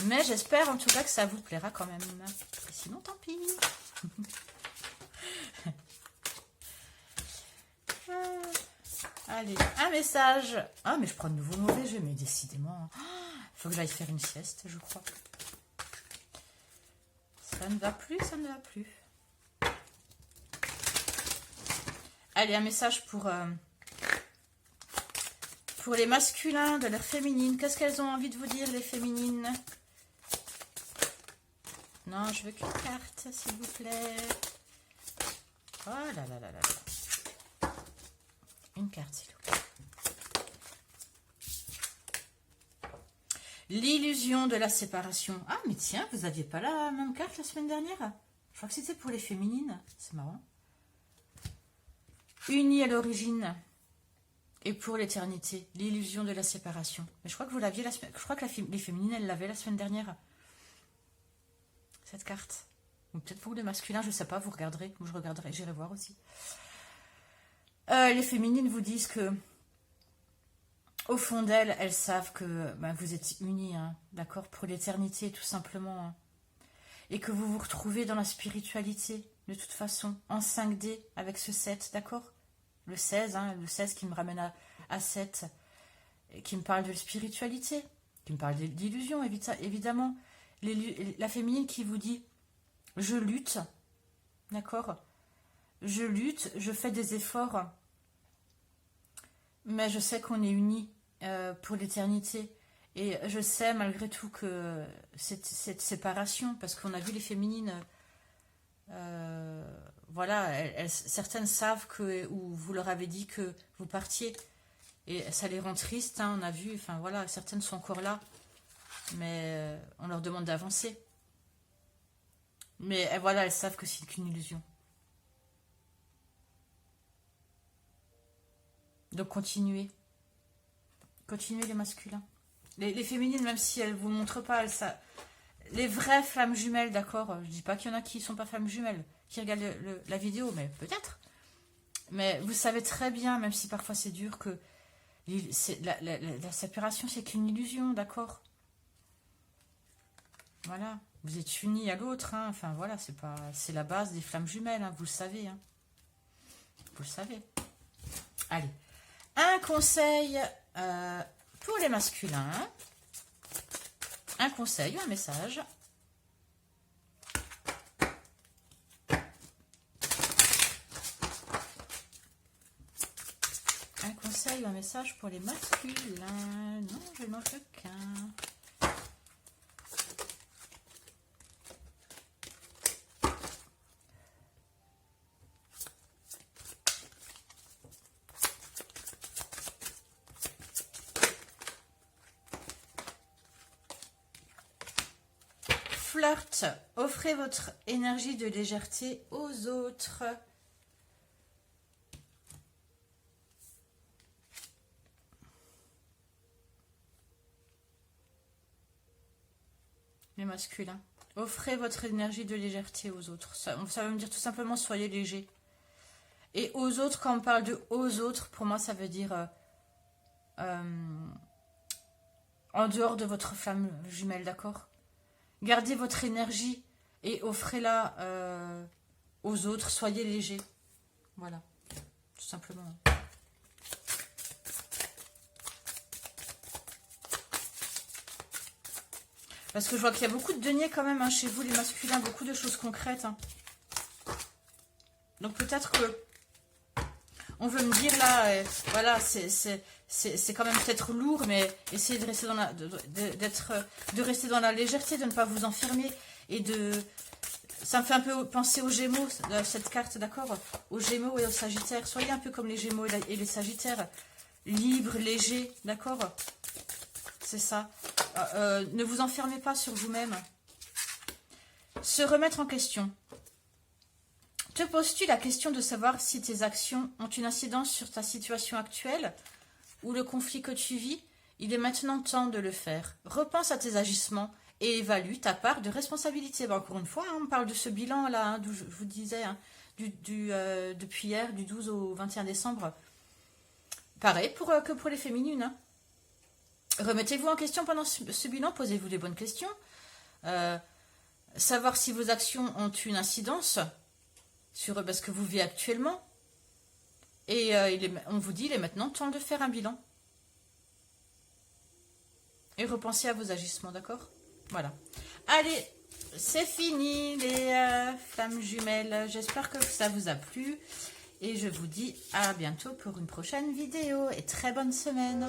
Mais j'espère en tout cas que ça vous plaira quand même. Et sinon, tant pis. Allez, un message. Ah, mais je prends de nouveau mauvais jeu, mais décidément. Il faut que j'aille faire une sieste, je crois. Ça ne va plus, ça ne va plus. Allez, un message pour les masculins de leur féminine. Qu'est-ce qu'elles ont envie de vous dire, les féminines? Non, je veux qu'une carte, s'il vous plaît. Oh là là là là là. Une carte, s'il vous plaît. L'illusion de la séparation. Ah, mais tiens, vous n'aviez pas la même carte la semaine dernière? Je crois que c'était pour les féminines. C'est marrant. Unis à l'origine et pour l'éternité. L'illusion de la séparation. Mais je crois que vous l'aviez la semaine... Je crois que les féminines, elles l'avaient la semaine dernière. Cette carte. Ou peut-être pour les masculins, je ne sais pas, vous regarderez. Ou je regarderai, j'irai voir aussi. Les féminines vous disent que au fond d'elles, elles savent que vous êtes unis, hein, d'accord, pour l'éternité, tout simplement. Hein, et que vous vous retrouvez dans la spiritualité, de toute façon, en 5D, avec ce 7, d'accord? Le 16, hein, le 16 qui me ramène à 7, qui me parle de spiritualité, qui me parle d'illusion, évidemment. La féminine qui vous dit, je lutte, d'accord? Je lutte, je fais des efforts, mais je sais qu'on est unis pour l'éternité. Et je sais malgré tout que cette séparation, parce qu'on a vu les féminines, voilà, certaines savent que, ou vous leur avez dit que vous partiez, et ça les rend tristes, hein, on a vu, enfin voilà, certaines sont encore là, mais on leur demande d'avancer. Mais voilà, elles savent que c'est qu'une illusion. Donc continuez. Continuez les masculins. Les féminines, même si elles ne vous montrent pas, les vraies flammes jumelles, d'accord? Je dis pas qu'il y en a qui ne sont pas flammes jumelles, qui regardent la vidéo, mais peut-être. Mais vous savez très bien, même si parfois c'est dur, que la séparation, c'est qu'une illusion, d'accord? Voilà. Vous êtes unis à l'autre, hein. Enfin voilà, c'est la base des flammes jumelles, hein. Vous le savez, hein. Vous le savez. Allez. Un conseil pour les masculins. Un conseil ou un message. Un conseil ou un message pour les masculins. Non, je n'en veux qu'un. Flirt, offrez votre énergie de légèreté aux autres. Les masculins. Offrez votre énergie de légèreté aux autres. Ça veut me dire tout simplement soyez léger. Et aux autres, quand on parle de aux autres, pour moi ça veut dire en dehors de votre flamme jumelle, d'accord? Gardez votre énergie et offrez-la aux autres. Soyez léger. Voilà. Tout simplement. Parce que je vois qu'il y a beaucoup de deniers quand même, hein, chez vous, les masculins. Beaucoup de choses concrètes. Hein. Donc peut-être que on veut me dire là, voilà, c'est quand même peut-être lourd, mais essayez de rester dans de rester dans la légèreté, de ne pas vous enfermer et ça me fait un peu penser aux Gémeaux, cette carte, d'accord? Aux Gémeaux et aux Sagittaires. Soyez un peu comme les Gémeaux et les Sagittaires, libres, légers, d'accord? C'est ça. Ne vous enfermez pas sur vous-même. Se remettre en question. Te poses-tu la question de savoir si tes actions ont une incidence sur ta situation actuelle ou le conflit que tu vis? Il est maintenant temps de le faire. Repense à tes agissements et évalue ta part de responsabilité. Ben, encore une fois, hein, on parle de ce bilan-là, hein, d'où je vous disais, hein, depuis hier, du 12 au 21 décembre. Pareil que pour les féminines. Hein. Remettez-vous en question pendant ce bilan, posez-vous les bonnes questions. Savoir si vos actions ont une incidence sur ce que vous vivez actuellement. Et on vous dit, il est maintenant temps de faire un bilan. Et repensez à vos agissements, d'accord? Voilà. Allez, c'est fini les flammes jumelles. J'espère que ça vous a plu. Et je vous dis à bientôt pour une prochaine vidéo. Et très bonne semaine.